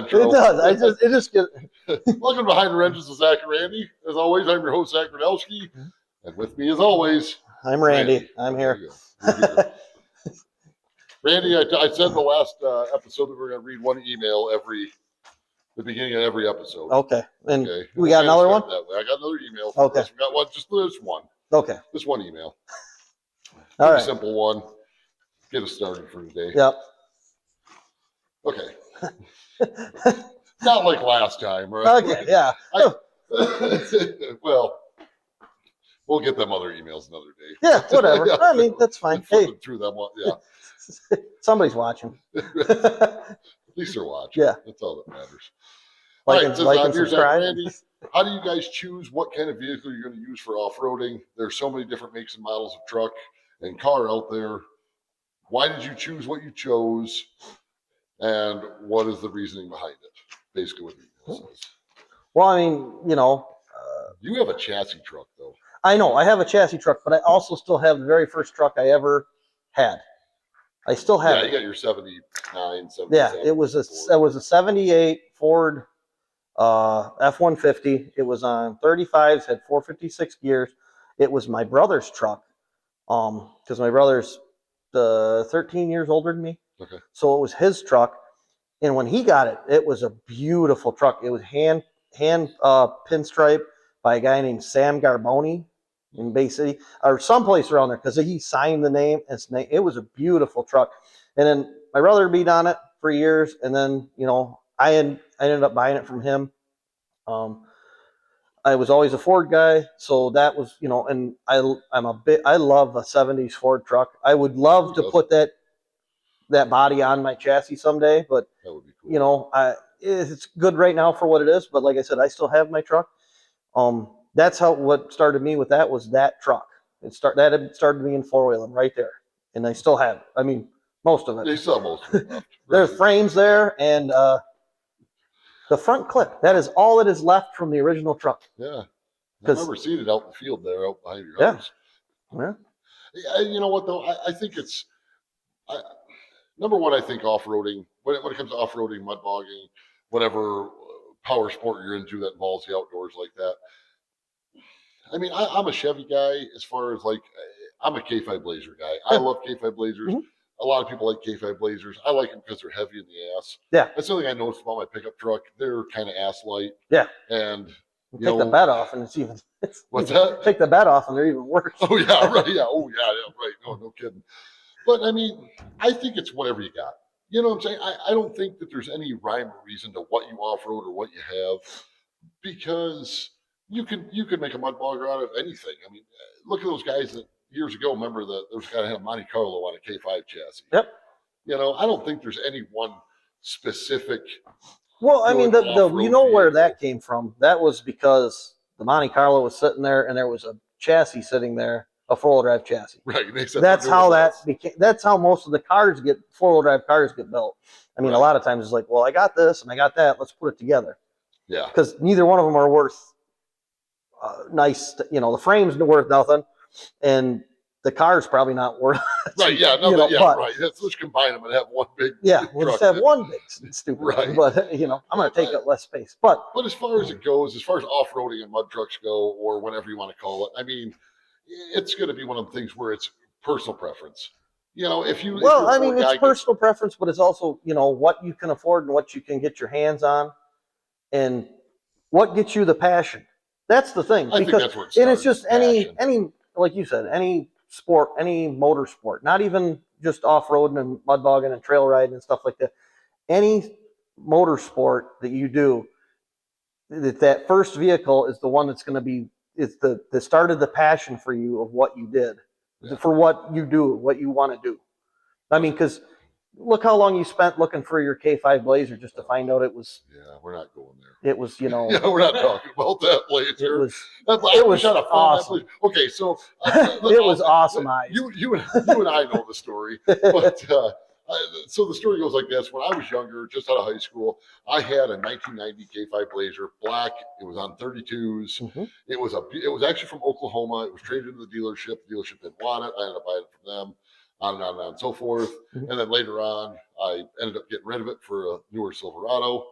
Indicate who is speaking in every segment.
Speaker 1: intro.
Speaker 2: It does. It just get.
Speaker 1: Welcome to Behind the Wrenches with Zach and Randy. As always, I'm your host, Zach Gronowski. And with me, as always,
Speaker 2: I'm Randy. I'm here.
Speaker 1: Randy, I said in the last episode that we're going to read one email the beginning of every episode.
Speaker 2: Okay. And
Speaker 1: okay.
Speaker 2: we got another one?
Speaker 1: That way. I got another email for us. We got one, just this one.
Speaker 2: Okay.
Speaker 1: This one email.
Speaker 2: All right.
Speaker 1: Simple one. Get us started for today.
Speaker 2: Yep.
Speaker 1: Okay. Not like last time, right?
Speaker 2: Okay, yeah.
Speaker 1: Well, we'll get them other emails another day.
Speaker 2: Yeah, whatever. I mean, that's fine. Hey,
Speaker 1: through them, yeah.
Speaker 2: Somebody's watching.
Speaker 1: At least they're watching.
Speaker 2: Yeah,
Speaker 1: that's all that matters.
Speaker 2: Like
Speaker 1: all right,
Speaker 2: and subscribe.
Speaker 1: Randy, how do you guys choose what kind of vehicle you're going to use for off-roading? There's so many different makes and models of truck and car out there. Why did you choose what you chose? And what is the reasoning behind it? Basically, what the email says.
Speaker 2: Well, I mean,
Speaker 1: you have a chassis truck, though.
Speaker 2: I know I have a chassis truck, but I also still have the very first truck I ever had. I still have.
Speaker 1: Yeah, you got your 79, 77.
Speaker 2: Yeah, it was a 78 Ford F-150. It was on 35s, had 456 gears. It was my brother's truck, because my brother's 13 years older than me.
Speaker 1: Okay.
Speaker 2: So it was his truck, and when he got it, it was a beautiful truck. It was hand pinstripe by a guy named Sam Garboni in Bay City or someplace around there, because he signed the name. It was a beautiful truck. And then my brother beat on it for years, and then I ended up buying it from him. I was always a Ford guy, so that was and I love a 70s Ford truck. I would love to put that body on my chassis someday, but
Speaker 1: that would be cool.
Speaker 2: It's good right now for what it is. But like I said, I still have my truck. That's what started me with that was that truck. It started me in four-wheeling right there, and I still have it. I mean, most of it.
Speaker 1: They still have most of it left.
Speaker 2: There's frames there, and the front clip. That is all that is left from the original truck.
Speaker 1: Yeah, I remember seeing it out in the field there, out behind your house.
Speaker 2: Yeah.
Speaker 1: You know what though? I think it's number one. I think off-roading, when it comes to off-roading, mud bogging, whatever power sport you're into that involves the outdoors like that. I mean, I'm a Chevy guy as far as I'm a K5 Blazer guy. I love K5 Blazers. Mm-hmm. A lot of people like K5 Blazers. I like them because they're heavy in the ass.
Speaker 2: Yeah.
Speaker 1: That's the thing I noticed about my pickup truck. They're kind of ass light.
Speaker 2: Yeah.
Speaker 1: And
Speaker 2: take the bed off, and it's even.
Speaker 1: What's that?
Speaker 2: Take the bed off, and they're even worse.
Speaker 1: Oh yeah, right. Yeah. Oh yeah, right. No kidding. But I mean, I think it's whatever you got. You know what I'm saying? I don't think that there's any rhyme or reason to what you off-road or what you have, because you can make a mud bogger out of anything. I mean, look at those guys that years ago. Remember that there was a guy that had a Monte Carlo on a K5 chassis.
Speaker 2: Yep.
Speaker 1: I don't think there's any one specific.
Speaker 2: Well, I mean, where that came from. That was because the Monte Carlo was sitting there, and there was a chassis sitting there. A four-wheel drive chassis.
Speaker 1: Right.
Speaker 2: That's how that became. That's how most of the four-wheel drive cars get built. I mean, a lot of times it's like, well, I got this and I got that. Let's put it together.
Speaker 1: Yeah.
Speaker 2: Because neither one of them are worth nice. The frame's worth nothing, and the car's probably not worth.
Speaker 1: Right. Yeah. No. Right. Let's combine them and have one big.
Speaker 2: Yeah. We'll just have one big stupid. Right. But I'm going to take up less space. But
Speaker 1: as far as it goes, as far as off-roading and mud trucks go, or whatever you want to call it, I mean, it's going to be one of the things where it's personal preference. It's
Speaker 2: personal preference, but it's also, what you can afford and what you can get your hands on, and what gets you the passion. That's the thing.
Speaker 1: I think that's where it starts.
Speaker 2: And it's just any, like you said, any sport, any motor sport, not even just off-roading and mud bogging and trail riding and stuff like that. Any motor sport that you do, that first vehicle is the one that's going to be, it's the started the passion for you of what you did, for what you do, what you want to do. I mean, because look how long you spent looking for your K5 Blazer just to find out it was.
Speaker 1: Yeah, we're not going there.
Speaker 2: It was,
Speaker 1: yeah, we're not talking about that Blazer.
Speaker 2: It was awesome.
Speaker 1: Okay, so
Speaker 2: it was awesome.
Speaker 1: You and I know the story, but so the story goes like this. When I was younger, just out of high school, I had a 1990 K5 Blazer, black. It was on 32s. Mm-hmm. It was actually from Oklahoma. It was traded to the dealership. The dealership didn't want it. I ended up buying it from them, on and on and so forth. Mm-hmm. And then later on, I ended up getting rid of it for a newer Silverado.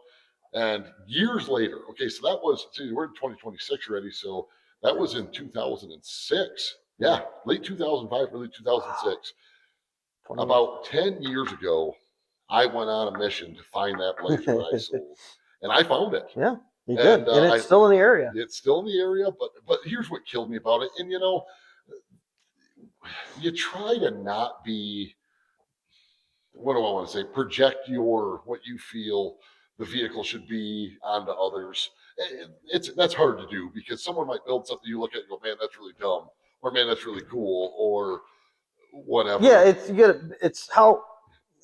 Speaker 1: And years later, okay, so that was, see, we're in 2026 already. So that was in 2006. Yeah, late 2005, early
Speaker 2: Wow.
Speaker 1: 2006.
Speaker 2: 20
Speaker 1: About 10 years ago, I went on a mission to find that blazer that I sold, and I found it.
Speaker 2: Yeah, you
Speaker 1: And
Speaker 2: did, and it's still in the area.
Speaker 1: it's still in the area, but here's what killed me about it. And you try to not be, what do I want to say? Project your what you feel the vehicle should be onto others. That's hard to do because someone might build something you look at and go, man, that's really dumb, or man, that's really cool, or whatever.
Speaker 2: Yeah, it's how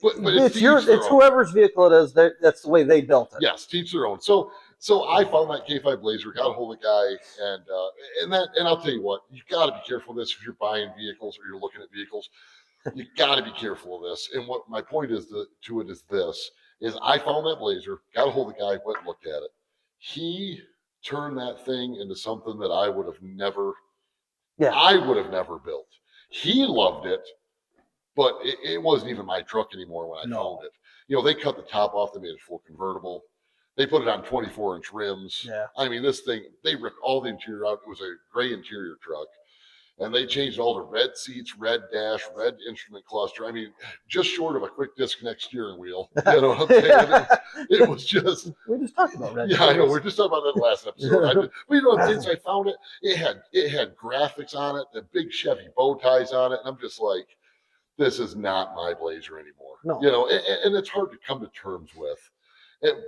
Speaker 1: but
Speaker 2: it's whoever's vehicle it is. That's the way they built it.
Speaker 1: Yes, teach their own. So I found that K5 Blazer, got a hold of the guy, and I'll tell you what, you got to be careful of this if you're buying vehicles or you're looking at vehicles. You got to be careful of this. And what my point is to it is this: is I found that Blazer, got a hold of the guy, went and looked at it. He turned that thing into something that I would have never built. He loved it, but it wasn't even my truck anymore when I found it. They cut the top off, they made it full convertible. They put it on 24-inch rims.
Speaker 2: Yeah.
Speaker 1: I mean, this thing, they ripped all the interior out. It was a gray interior truck. And they changed all the red seats, red dash, red instrument cluster. I mean, just short of a quick disconnect steering wheel. You know what I'm saying? It was just.
Speaker 2: We just talked about red.
Speaker 1: Yeah, I know. We were just talking about that last episode. But you know what? Since I found it, it had graphics on it, the big Chevy bow ties on it, and I'm just like, this is not my Blazer anymore.
Speaker 2: No.
Speaker 1: And it's hard to come to terms with.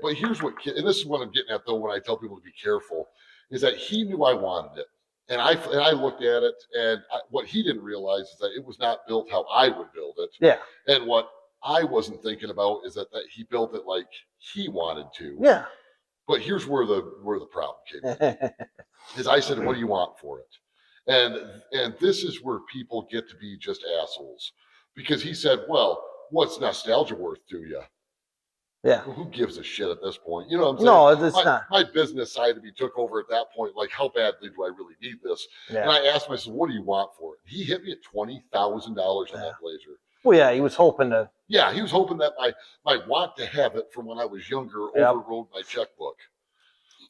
Speaker 1: But here's what, and this is what I'm getting at though when I tell people to be careful, is that he knew I wanted it. And I looked at it, and what he didn't realize is that it was not built how I would build it.
Speaker 2: Yeah.
Speaker 1: And what I wasn't thinking about is that he built it like he wanted to.
Speaker 2: Yeah.
Speaker 1: But here's where the problem came in. Is I said, what do you want for it? And this is where people get to be just assholes. Because he said, well, what's nostalgia worth to you?
Speaker 2: Yeah.
Speaker 1: Well, who gives a shit at this point? You know what I'm saying?
Speaker 2: No, it's not.
Speaker 1: My business side of me took over at that point. Like, how badly do I really need this?
Speaker 2: Yeah.
Speaker 1: And I asked myself, what do you want for it? He hit me at $20,000 on that Blazer.
Speaker 2: Well, yeah, he was hoping to.
Speaker 1: Yeah, he was hoping that my want to have it from when I was younger overrode my checkbook.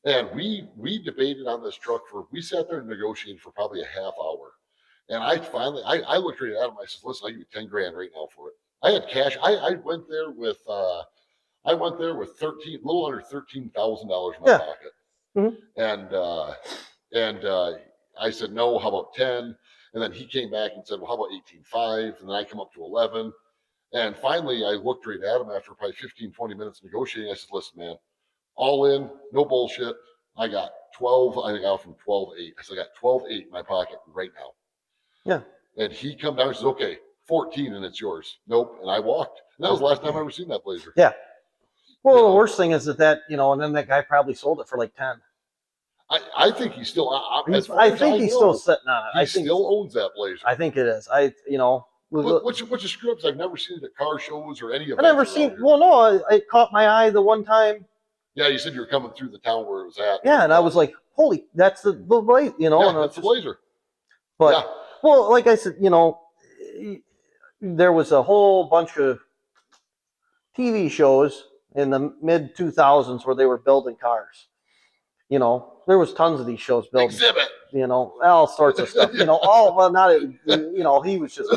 Speaker 1: And we debated on this truck we sat there and negotiated for probably a half hour. And I finally, I looked right at him. I said, listen, I'll give you 10 grand right now for it. I had cash. I went there with, a little under $13,000 in my pocket.
Speaker 2: Mm-hmm.
Speaker 1: And I said, no, how about 10? And then he came back and said, well, how about 18.5? And then I come up to 11. And finally, I looked right at him after probably 15, 20 minutes negotiating. I said, listen, man, all in, no bullshit. I got 12. I got from 12.8. I said, I got 12.8 in my pocket right now.
Speaker 2: Yeah.
Speaker 1: And he come down and says, okay, 14 and it's yours. Nope. And I walked. And that was the last time I ever seen that Blazer.
Speaker 2: Yeah. Well, the worst thing is that and then that guy probably sold it for like 10.
Speaker 1: I think he's still.
Speaker 2: I think he's still sitting on it.
Speaker 1: He still owns that Blazer.
Speaker 2: I think it is.
Speaker 1: Which is screw ups. I've never seen it at car shows or any of.
Speaker 2: I never seen. Well, no, it caught my eye the one time.
Speaker 1: Yeah, you said you were coming through the town where it was at.
Speaker 2: Yeah, and I was like, "Holy, that's the Blazer!"
Speaker 1: Yeah, that's the Blazer.
Speaker 2: But well, like I said, there was a whole bunch of TV shows in the mid 2000s where they were building cars. There was tons of these shows built.
Speaker 1: Exhibit.
Speaker 2: All sorts of stuff. He was just.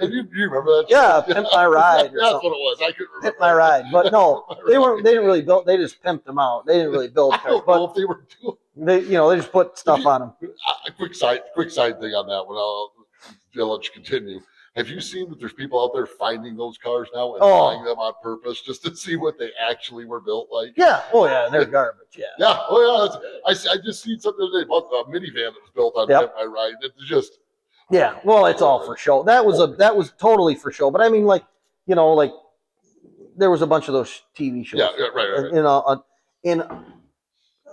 Speaker 1: You remember that?
Speaker 2: Yeah, Pimp My Ride.
Speaker 1: That's what it was. I couldn't remember.
Speaker 2: Pimp My Ride, but no, they didn't really build. They just pimped them out. They didn't really build cars.
Speaker 1: I don't know if they were doing.
Speaker 2: They just put stuff on them.
Speaker 1: Quick side thing on that one. I'll let you continue. Have you seen that there's people out there finding those cars now and buying them on purpose just to see what they actually were built like?
Speaker 2: Yeah. Oh, yeah. They're garbage. Yeah.
Speaker 1: Yeah. Oh, yeah. I just seen something the other day about a minivan that was built on Pimp My Ride. It's just.
Speaker 2: Yeah. Well, it's all for show. That was totally for show. But I mean, there was a bunch of those TV shows.
Speaker 1: Yeah. Right.
Speaker 2: In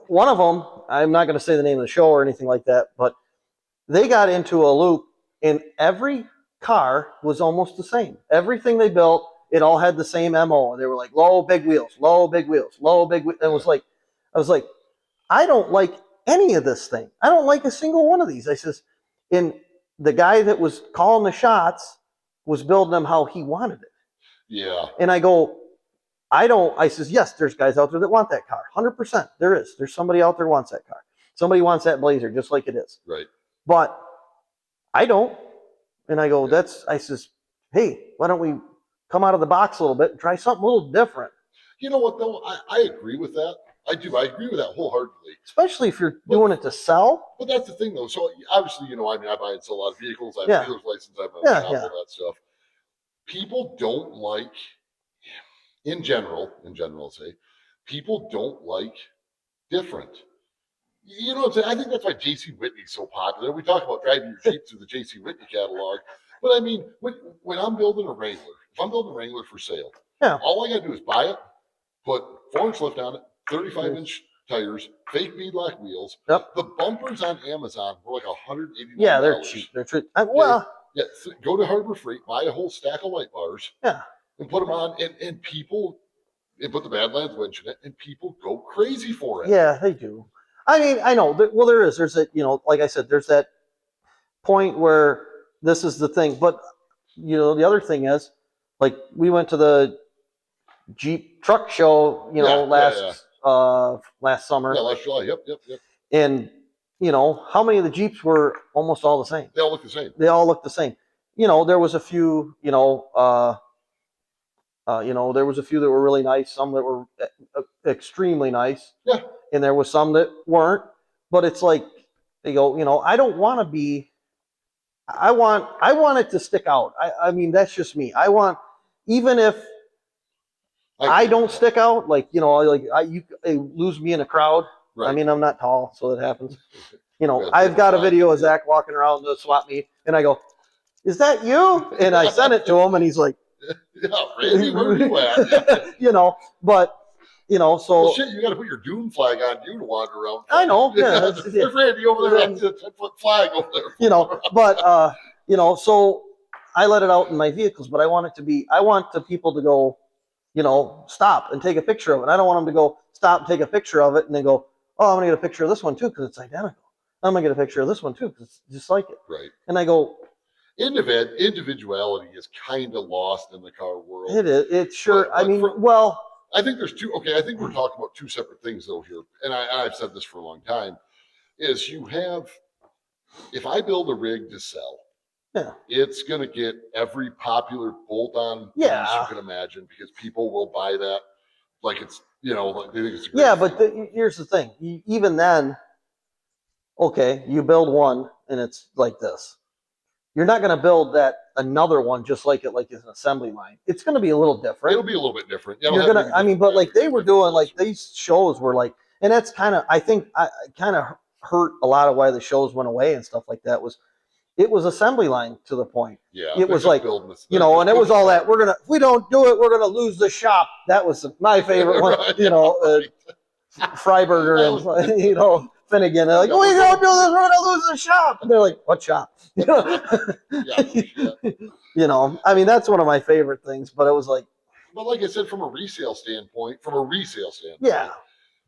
Speaker 2: one of them, I'm not going to say the name of the show or anything like that, but they got into a loop, and every car was almost the same. Everything they built, it all had the same MO. They were like low, big wheels, low, big wheels, low, big wheels. And I was like, I don't like any of this thing. I don't like a single one of these. I says, and the guy that was calling the shots was building them how he wanted it.
Speaker 1: Yeah.
Speaker 2: And I go, I says, yes, there's guys out there that want that car. 100%. There is. There's somebody out there who wants that car. Somebody wants that Blazer just like it is.
Speaker 1: Right.
Speaker 2: But I don't. And I go,
Speaker 1: Yeah.
Speaker 2: I says, hey, why don't we come out of the box a little bit and try something a little different?
Speaker 1: You know what though? I agree with that. I do. I agree with that wholeheartedly.
Speaker 2: Especially if you're doing it to sell.
Speaker 1: But that's the thing though. So obviously, I mean, I buy and sell a lot of vehicles. I have
Speaker 2: Yeah.
Speaker 1: a dealer's license. I have a
Speaker 2: Yeah,
Speaker 1: shop,
Speaker 2: yeah.
Speaker 1: all that stuff. People don't like, in general, I'll say, people don't like different. You know what I'm saying? I think that's why J.C. Whitney's so popular. We talk about driving your Jeep through the J.C. Whitney catalog. But I mean, when I'm building a Wrangler, if I'm building a Wrangler for sale,
Speaker 2: Yeah.
Speaker 1: all I got to do is buy it, put 4-inch lift on it, 35-inch tires, fake beadlock wheels.
Speaker 2: Yep.
Speaker 1: The bumpers on Amazon were like $189.
Speaker 2: Yeah, they're cheap. They're cheap. Well,
Speaker 1: yeah, go to Harbor Freight, buy a whole stack of light bars,
Speaker 2: yeah,
Speaker 1: and put them on, and people, and put the Badlands winch in it, and people go crazy for it.
Speaker 2: yeah, they do. I mean, I know. Well, there is. There's that. Like I said, there's that point where this is the thing. But the other thing is, like, we went to the Jeep truck show, last summer.
Speaker 1: Yeah, last July. Yep.
Speaker 2: And how many of the Jeeps were almost all the same?
Speaker 1: They all look the same.
Speaker 2: They all look the same. There was a few, there was a few that were really nice, some that were extremely nice.
Speaker 1: Yeah.
Speaker 2: And there was some that weren't. But it's like they go, I don't want to be. I want it to stick out. I mean, that's just me. I want, even if I don't stick out, like you lose me in a crowd.
Speaker 1: Right.
Speaker 2: I mean, I'm not tall, so it happens. I've got a video of Zach walking around the swap meet, and I go, "Is that you?" And I sent it to him, and he's like,
Speaker 1: "Yeah, Randy, where are you at?"
Speaker 2: But so
Speaker 1: well, shit, you got to put your Dune flag on you to wander around.
Speaker 2: I know. Yeah,
Speaker 1: there's Randy over there. That's a 10-foot flag over there.
Speaker 2: But so I let it out in my vehicles, but I want the people to go, stop and take a picture of it. I don't want them to go stop and take a picture of it and then go, oh, I'm gonna get a picture of this one too because it's identical. I'm gonna get a picture of this one too because it's just like it.
Speaker 1: Right.
Speaker 2: And I go,
Speaker 1: individuality is kind of lost in the car world.
Speaker 2: It is. It's sure.
Speaker 1: But I think there's two. Okay, I think we're talking about two separate things though here, and I've said this for a long time. Is if I build a rig to sell,
Speaker 2: yeah,
Speaker 1: it's going to get every popular bolt-on piece you can imagine because people will buy that like it's like they think it's a great
Speaker 2: but here's the thing. Even then, okay, you build one and it's like this. You're not going to build another one just like it, like it's an assembly line. It's going to be a little different.
Speaker 1: It'll be a little bit different.
Speaker 2: But like they were doing, like these shows were like, and that's I think I kind of hurt a lot of why the shows went away and stuff like that it was assembly line to the point.
Speaker 1: Yeah.
Speaker 2: It was like, and it was all that if we don't do it, we're going to lose the shop. That was my favorite one, Freiberger and, Finnegan. They're like, we don't do this, we're going to lose the shop. And they're like, what shop? I mean, that's one of my favorite things, but it was like.
Speaker 1: But like I said, from a resale standpoint,
Speaker 2: yeah.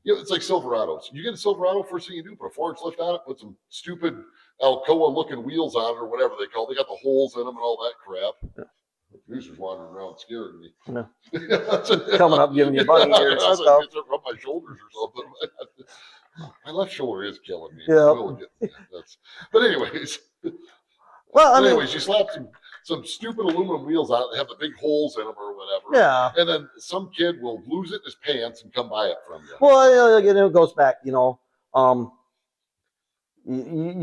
Speaker 1: It's like Silverados. You get a Silverado, first thing you do, put a 4-inch lift on it, put some stupid Alcoa-looking wheels on it or whatever they call it. They got the holes in them and all that crap. Yeah. The producer's wandering around scaring me.
Speaker 2: No. Coming up, giving you bunny ears and stuff.
Speaker 1: Rub my shoulders or something. My left shoulder is killing me.
Speaker 2: Yeah.
Speaker 1: But anyways. You slap some stupid aluminum wheels on it. They have the big holes in them or whatever.
Speaker 2: Yeah.
Speaker 1: And then some kid will lose it in his pants and come buy it from you.
Speaker 2: Well, it goes back, you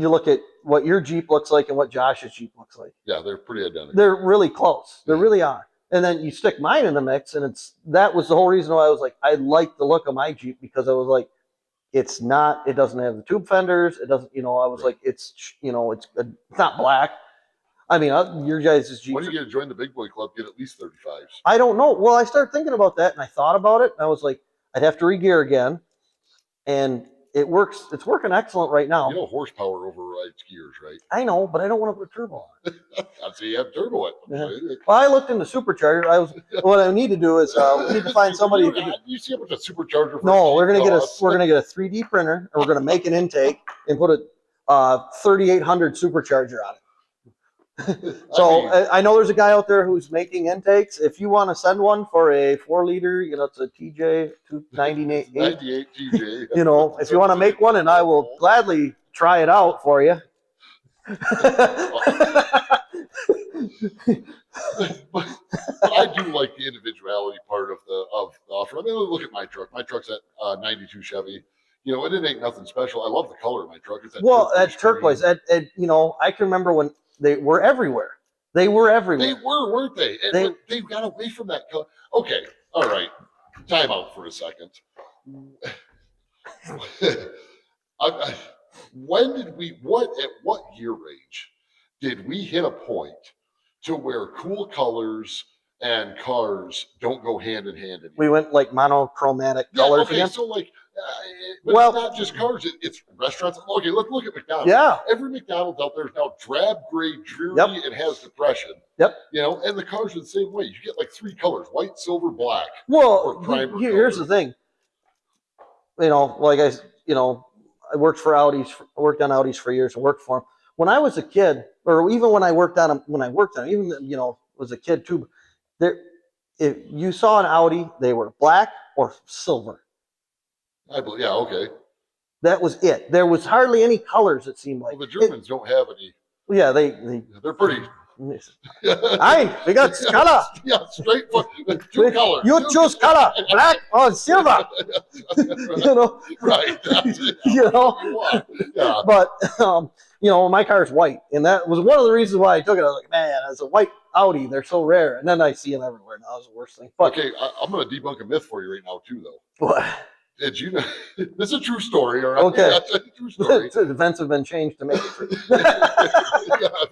Speaker 2: look at what your Jeep looks like and what Josh's Jeep looks like.
Speaker 1: Yeah, they're pretty identical.
Speaker 2: They're really close. They really are. And then you stick mine in the mix, and that was the whole reason why I was like, I like the look of my Jeep because I was like, it doesn't have the tube fenders. It doesn't, I was like, it's not black. I mean, your guys' Jeep.
Speaker 1: When you get to join the big boy club, get at least 35s.
Speaker 2: I don't know. Well, I started thinking about that, and I thought about it, and I was like, I'd have to re-gear again, and it works. It's working excellent right now.
Speaker 1: Horsepower overrides gears, right?
Speaker 2: I know, but I don't want to put a turbo on it.
Speaker 1: I'd say you have turbo it.
Speaker 2: Yeah. Well, I looked into supercharger. What I need to do is we need to find somebody.
Speaker 1: You see how much a supercharger?
Speaker 2: No, we're gonna get a 3D printer, and we're gonna make an intake and put a 3800 supercharger on it. So
Speaker 1: mean,
Speaker 2: I know there's a guy out there who's making intakes. If you want to send one for a 4 liter, it's a TJ 298.
Speaker 1: 98 TJ.
Speaker 2: If you want to make one, and I will gladly try it out for you.
Speaker 1: but I do like the individuality part of the offer. I mean, look at my truck. My truck's at 92 Chevy. And it ain't nothing special. I love the color of my truck. It's that
Speaker 2: turquoise. I can remember when they were everywhere. They were everywhere.
Speaker 1: They were, weren't they? And they got away from that color. Okay, all right. Time out for a second. When did we? At what year range did we hit a point to where cool colors and cars don't go hand in hand anymore?
Speaker 2: We went like monochromatic colors again.
Speaker 1: So but it's not just cars; it's restaurants. Okay, let's look at McDonald's.
Speaker 2: Yeah,
Speaker 1: every McDonald's out there is now drab, gray, dreary, and has depression.
Speaker 2: Yep.
Speaker 1: And the cars are the same way. You get like 3 colors: white, silver, black.
Speaker 2: Well, here's the thing. Like I worked for Audis. I worked on Audis for years and worked for them. When I was a kid, or even when I worked on them, even was a kid too. If you saw an Audi, they were black or silver.
Speaker 1: I believe, yeah, okay.
Speaker 2: That was it. There was hardly any colors. It seemed like.
Speaker 1: Well, the Germans don't have any.
Speaker 2: Yeah,
Speaker 1: they're pretty.
Speaker 2: We got color.
Speaker 1: Yeah, straight. 2 colors.
Speaker 2: You choose color, black or silver.
Speaker 1: Right.
Speaker 2: Yeah. But my car's white, and that was one of the reasons why I took it. I was like, man, as a white Audi, they're so rare, and then I see them everywhere. Now it's the worst thing. But,
Speaker 1: okay, I'm going to debunk a myth for you right now too, though.
Speaker 2: What?
Speaker 1: Did you know? This is a true story, all right?
Speaker 2: Okay.
Speaker 1: Yeah, it's a true story.
Speaker 2: The events have been changed to make it true.
Speaker 1: I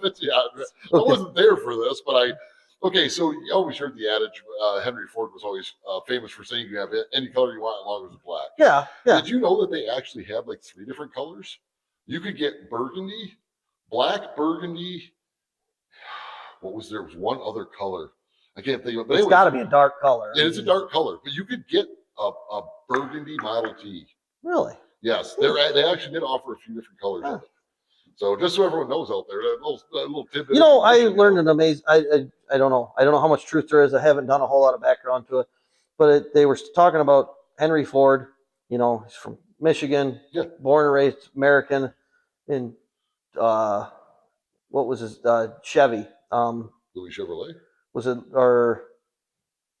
Speaker 1: wasn't there for this, but okay, so you always heard the adage, Henry Ford was always famous for saying you can have any color you want as long as it's black.
Speaker 2: Yeah.
Speaker 1: Did you know that they actually had like 3 different colors? You could get burgundy, black, burgundy. What was there? Was one other color. I can't think of it. But
Speaker 2: it's got to be a dark color.
Speaker 1: Yeah, it's a dark color, but you could get a burgundy Model T.
Speaker 2: Really?
Speaker 1: Yes, they actually did offer a few different colors of it. So just so everyone knows out there, a little tidbit.
Speaker 2: I learned an amazing. I don't know. I don't know how much truth there is. I haven't done a whole lot of background to it, but they were talking about Henry Ford. He's from Michigan, born and raised American, in what was his Chevy?
Speaker 1: Louis Chevrolet.
Speaker 2: Was it or?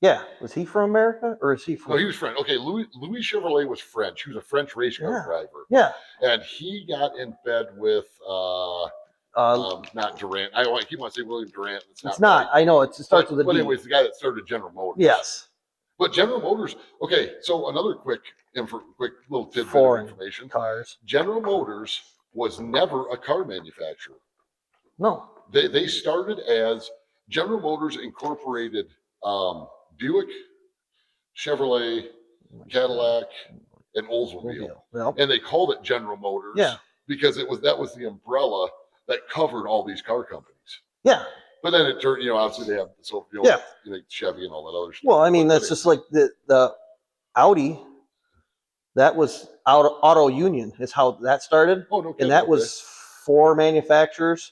Speaker 2: Yeah, was he from America or is he from?
Speaker 1: No, he was French. Okay, Louis Chevrolet was French. He was a French race car driver.
Speaker 2: Yeah,
Speaker 1: and he got in bed with not Durant. I keep on saying William Durant. It's not.
Speaker 2: Right. I know it starts with a D.
Speaker 1: But anyways, the guy that started General Motors.
Speaker 2: Yes.
Speaker 1: But General Motors. Okay, so another quick little tidbit of information.
Speaker 2: Cars.
Speaker 1: General Motors was never a car manufacturer.
Speaker 2: No.
Speaker 1: They started as General Motors Incorporated. Buick, Chevrolet, Cadillac, and Oldsmobile. Yep. And they called it General Motors because that was the umbrella that covered all these car companies. Yeah. But then it turned, obviously they have Chevy and all that other stuff.
Speaker 2: Well, I mean, that's just like the Audi. That was Auto Union is how that started.
Speaker 1: Oh, no kidding.
Speaker 2: And that was 4 manufacturers.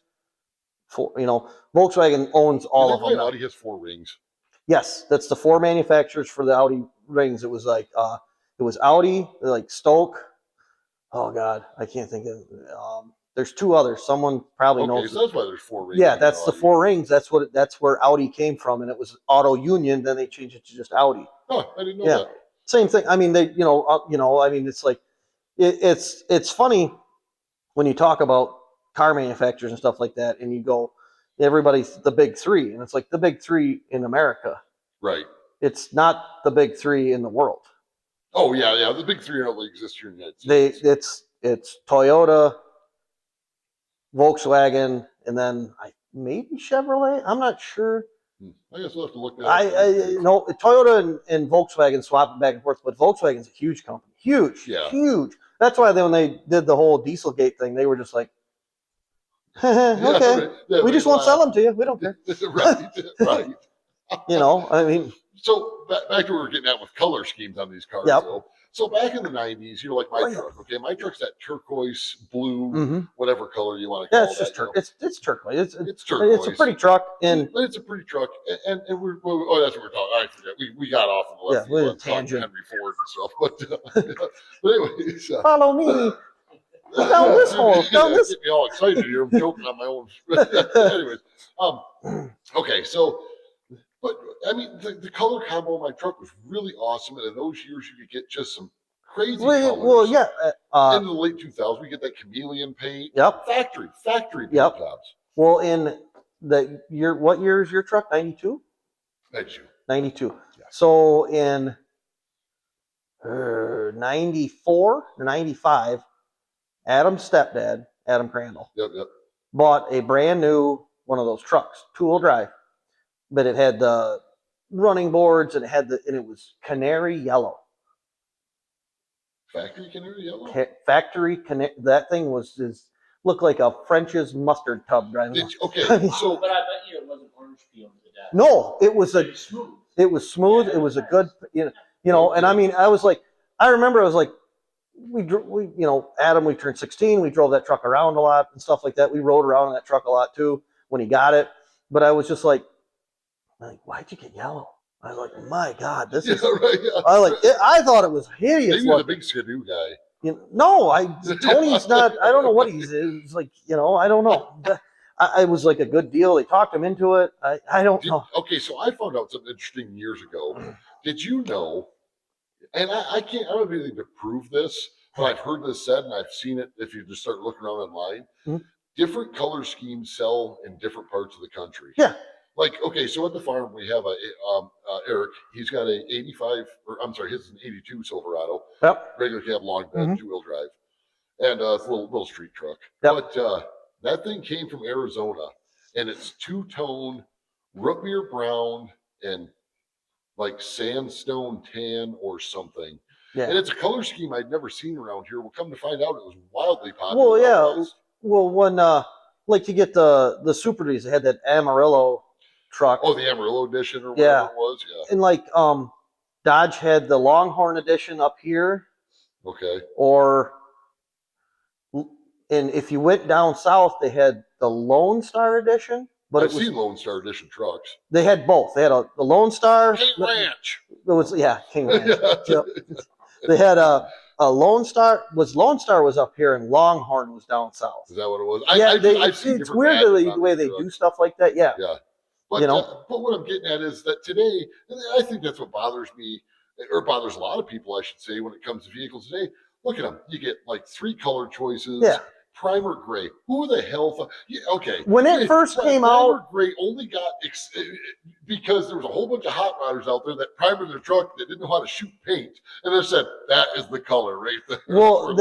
Speaker 2: Volkswagen owns all of them.
Speaker 1: Audi has 4 rings.
Speaker 2: Yes, that's the 4 manufacturers for the Audi rings. It was like it was Audi, like Stoke. Oh God, I can't think of. There's 2 others. Someone probably knows.
Speaker 1: So that's why there's 4 rings.
Speaker 2: Yeah, that's the 4 rings. That's where Audi came from, and it was Auto Union. Then they changed it to just Audi.
Speaker 1: Oh, I didn't know that.
Speaker 2: Same thing. I mean, I mean, it's like it's funny when you talk about car manufacturers and stuff like that, and you go. Everybody's the big 3, and it's like the big 3 in America.
Speaker 1: Right.
Speaker 2: It's not the big 3 in the world.
Speaker 1: Oh yeah. The big 3 only exist here in the United
Speaker 2: States. It's Toyota, Volkswagen, and then maybe Chevrolet. I'm not sure.
Speaker 1: I guess we'll have to look that up.
Speaker 2: No, Toyota and Volkswagen swap back and forth, but Volkswagen's a huge company. Huge. That's why when they did the whole Dieselgate thing, they were just like, okay, we just won't sell them to you. We don't care.
Speaker 1: Right.
Speaker 2: I mean.
Speaker 1: So back to what we were getting at with color schemes on these cars.
Speaker 2: Yep.
Speaker 1: Though. So back in the 90s, like my
Speaker 2: Oh, yeah.
Speaker 1: truck. Okay, my truck's that turquoise blue,
Speaker 2: Mm-hmm.
Speaker 1: whatever color you want to
Speaker 2: Yeah,
Speaker 1: call
Speaker 2: it's just
Speaker 1: that.
Speaker 2: it's turquoise.
Speaker 1: It's
Speaker 2: It's a
Speaker 1: turquoise.
Speaker 2: pretty truck, and
Speaker 1: But it's a pretty truck, and we're oh, that's what we're talking. I forget. We got off on the
Speaker 2: yeah,
Speaker 1: left
Speaker 2: with a
Speaker 1: field talking
Speaker 2: tangent.
Speaker 1: Henry Ford and stuff, but anyways,
Speaker 2: Follow me down this hole, down
Speaker 1: yeah,
Speaker 2: this.
Speaker 1: get me all excited here. I'm choking on my own. Anyways, okay, so. But I mean, the color combo of my truck was really awesome, and in those years, you could get just some crazy
Speaker 2: Well,
Speaker 1: colors.
Speaker 2: yeah.
Speaker 1: In the late 2000s, we get that chameleon paint.
Speaker 2: Yep.
Speaker 1: Factory paint
Speaker 2: Yep.
Speaker 1: jobs.
Speaker 2: Well, in the year, what year is your truck? 92?
Speaker 1: Thank you.
Speaker 2: 92.
Speaker 1: Yeah.
Speaker 2: So in 94 or 95, Adam's stepdad, Adam Crandall,
Speaker 1: Yep.
Speaker 2: bought a brand new one of those trucks, 2-wheel drive, but it had the running boards and it was canary yellow.
Speaker 1: Factory canary yellow.
Speaker 2: That thing looked like a French's mustard tub driving.
Speaker 1: Okay, so
Speaker 3: but I bet you it wasn't orange peel to death.
Speaker 2: no, it was
Speaker 3: Smooth.
Speaker 2: It was smooth.
Speaker 3: Yeah,
Speaker 2: it was a
Speaker 3: nice.
Speaker 2: good, and I mean, I remember I was like, Adam, we turned 16. We drove that truck around a lot and stuff like that. We rode around in that truck a lot too when he got it. But I was just like, why'd you get yellow? I was like, my God, this is.
Speaker 1: Right, yeah.
Speaker 2: I thought it was hideous.
Speaker 1: Maybe the big skidoo guy.
Speaker 2: Tony's not. I don't know what he's. It's like I don't know. I was like a good deal. They talked him into it. I don't know.
Speaker 1: Okay, so I found out something interesting years ago. Did you know? And I don't have anything to prove this, but I've heard this said, and I've seen it. If you just start looking around online, different color schemes sell in different parts of the country.
Speaker 2: Yeah.
Speaker 1: Like, okay, so at the farm we have Eric. He's got a 85, or I'm sorry, his is an 82 Silverado.
Speaker 2: Yep.
Speaker 1: Regular cab, long bed, 2-wheel drive, and it's a little street truck.
Speaker 2: Yep.
Speaker 1: But that thing came from Arizona, and it's 2-tone root beer brown and like sandstone tan or something.
Speaker 2: Yeah.
Speaker 1: And it's a color scheme I'd never seen around here. Well, come to find out, it was wildly popular.
Speaker 2: Well, yeah. Well, when like to get the Super Duties, they had that Amarillo truck.
Speaker 1: Oh, the Amarillo edition or whatever it was. Yeah.
Speaker 2: And like Dodge had the Longhorn edition up here.
Speaker 1: Okay.
Speaker 2: And if you went down south, they had the Lone Star edition. But
Speaker 1: I've seen Lone Star edition trucks.
Speaker 2: They had both. They had the Lone Star.
Speaker 1: King Ranch.
Speaker 2: It was King Ranch. Yep. They had a Lone Star. Lone Star was up here, and Longhorn was down south.
Speaker 1: Is that what it was?
Speaker 2: I've seen it's weird the way they do stuff like that. Yeah.
Speaker 1: Yeah. But but what I'm getting at is that today, and I think that's what bothers me, or bothers a lot of people, I should say, when it comes to vehicles today. Look at them. You get like 3 color choices.
Speaker 2: Yeah.
Speaker 1: Primer gray. Who the hell? Okay.
Speaker 2: When it first came out,
Speaker 1: gray only got because there was a whole bunch of hot rodders out there that primered their truck that didn't know how to shoot paint, and they said that is the color right there.
Speaker 2: Well,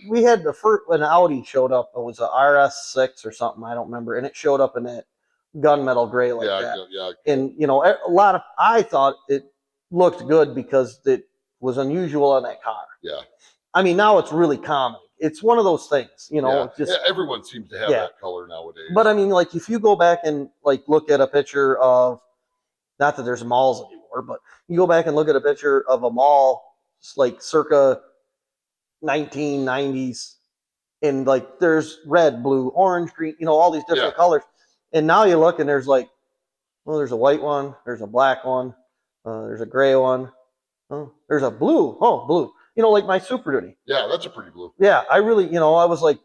Speaker 2: we had the first when Audi showed up. It was a RS6 or something. I don't remember, and it showed up in that gunmetal gray like that.
Speaker 1: Yeah.
Speaker 2: And I thought it looked good because it was unusual on that car.
Speaker 1: Yeah.
Speaker 2: I mean, now it's really common. It's one of those things,
Speaker 1: everyone seems to have that color nowadays.
Speaker 2: But I mean, like if you go back and like look at a picture of, not that there's malls anymore, but you go back and look at a picture of a mall like circa 1990s, and like there's red, blue, orange, green, all these different colors. And now you look and there's like, there's a white one, there's a black one, there's a gray one, there's a blue, blue. Like my Super Duty.
Speaker 1: Yeah, that's a pretty blue.
Speaker 2: Yeah, I really, I was like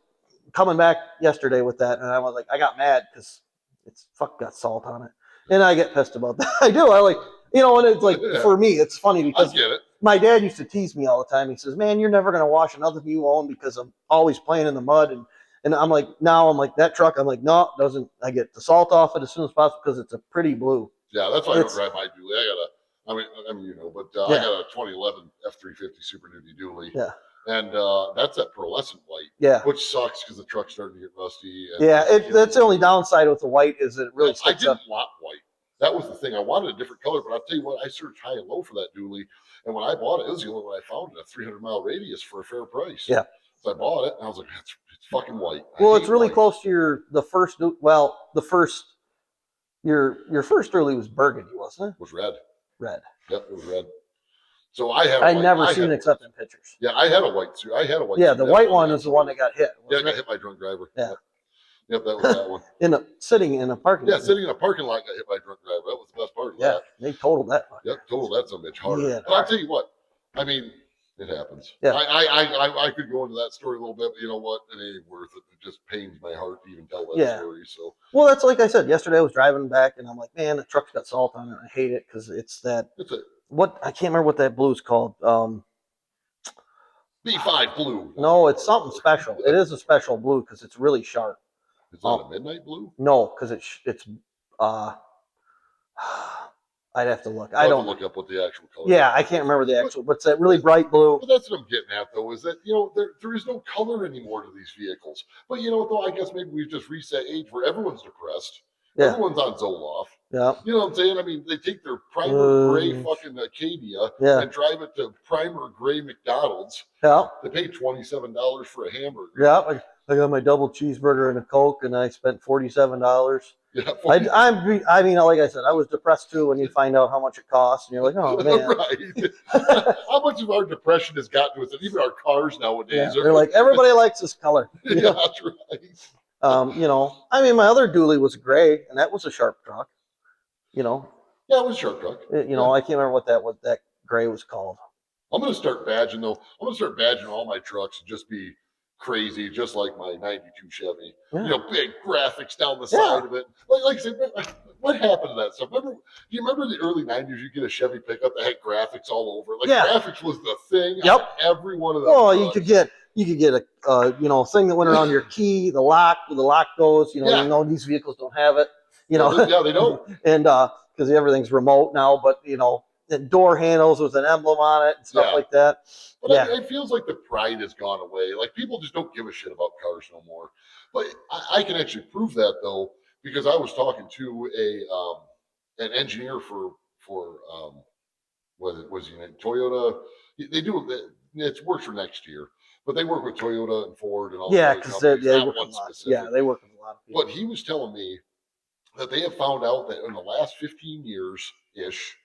Speaker 2: coming back yesterday with that, and I was like, I got mad because it's got salt on it, and I get pissed about that. I do. I like, and it's like for me, it's funny because
Speaker 1: I get it.
Speaker 2: My dad used to tease me all the time. He says, "Man, you're never gonna wash another thing you own because I'm always playing in the mud." And I'm like, that truck. I'm like, no, it doesn't. I get the salt off it as soon as possible because it's a pretty blue.
Speaker 1: Yeah, that's why I don't drive my dually. I got a 2011 F350 Super Duty dually.
Speaker 2: Yeah.
Speaker 1: And that's that pearlescent white.
Speaker 2: Yeah.
Speaker 1: Which sucks because the truck's starting to get rusty.
Speaker 2: And that's the only downside with the white is that it really sticks
Speaker 1: I didn't want white. That was the thing. I wanted a different color, but I'll tell you what, I searched high and low for that dually. And when I bought it, it was the only one I found in a 300-mile radius for a fair price.
Speaker 2: Yeah.
Speaker 1: So I bought it, and I was like, it's fucking white.
Speaker 2: Well, it's really close to your first dually was burgundy, wasn't it?
Speaker 1: It was red.
Speaker 2: Red.
Speaker 1: Yep, it was red. So I had.
Speaker 2: I never seen it except in pictures.
Speaker 1: Yeah, I had a white suit. I had a white.
Speaker 2: Yeah,
Speaker 1: suit.
Speaker 2: the
Speaker 1: That
Speaker 2: white
Speaker 1: was
Speaker 2: one is the one that got hit.
Speaker 1: Yeah, I
Speaker 2: wasn't
Speaker 1: got
Speaker 2: it?
Speaker 1: hit by a drunk driver.
Speaker 2: Yeah.
Speaker 1: Yep, that was that one.
Speaker 2: Sitting in a parking
Speaker 1: Yeah,
Speaker 2: lot.
Speaker 1: sitting in a parking lot got hit by a drunk driver. That was the best part of
Speaker 2: Yeah,
Speaker 1: that.
Speaker 2: they totaled that one.
Speaker 1: Yep, total. That's a bitch harder.
Speaker 2: Yeah.
Speaker 1: But I'll tell you what. I mean, it happens.
Speaker 2: Yeah.
Speaker 1: I could go into that story a little bit, but you know what? It ain't worth it. It just pains my heart to even tell that story. So.
Speaker 2: Well, that's like I said yesterday. I was driving back, and I'm like, man, the truck's got salt on it. I hate it because it's that.
Speaker 1: It's a
Speaker 2: What I can't remember what that blue's called.
Speaker 1: B5 blue.
Speaker 2: No, it's something special. It is a special blue because it's really sharp.
Speaker 1: It's not a midnight blue.
Speaker 2: No, because it's I'd have to look. I
Speaker 1: I'll
Speaker 2: don't
Speaker 1: have to look up what the actual color.
Speaker 2: Yeah, I can't remember the actual, but it's that really bright blue.
Speaker 1: But that's what I'm getting at, though, is that there is no color anymore to these vehicles. But though, I guess maybe we've just reached that age where everyone's depressed.
Speaker 2: Yeah.
Speaker 1: Everyone's on Zoloft.
Speaker 2: Yeah.
Speaker 1: You know what I'm saying? I mean, they take their primer gray fucking Acadia and drive it to primer gray McDonald's.
Speaker 2: Yeah.
Speaker 1: They pay $27 for a hamburger.
Speaker 2: Yeah. I got my double cheeseburger and a Coke, and I spent $47.
Speaker 1: Yeah.
Speaker 2: I mean, like I said, I was depressed too when you find out how much it costs, and you're like, oh man.
Speaker 1: Right. How much of our depression has got to us, and even our cars nowadays.
Speaker 2: Yeah, they're like, everybody likes this color.
Speaker 1: Yeah, that's right.
Speaker 2: I mean, my other dually was gray, and that was a sharp truck.
Speaker 1: Yeah, it was a sharp truck.
Speaker 2: I can't remember what that gray was called.
Speaker 1: I'm gonna start badging though. I'm gonna start badging all my trucks and just be crazy, just like my '92 Chevy.
Speaker 2: Yeah.
Speaker 1: Big graphics down the side of it. Like I said, what happened to that stuff? Do you remember the early '90s? You get a Chevy pickup that had graphics all over. Graphics was the thing.
Speaker 2: Yep.
Speaker 1: On every one of them.
Speaker 2: Oh, you could get a thing that went around your key, the lock goes. You know these vehicles don't have it.
Speaker 1: Yeah, they don't.
Speaker 2: And because everything's remote now, but and door handles with an emblem on it and stuff like that.
Speaker 1: But it feels like the pride has gone away. Like people just don't give a shit about cars no more. But I can actually prove that though, because I was talking to an engineer for was he named Toyota? They do it works for next year, but they work with Toyota and Ford and all.
Speaker 2: Yeah, because they work with a lot. Yeah, they work with a lot of people.
Speaker 1: But he was telling me that they have found out that in the last 15 years ish,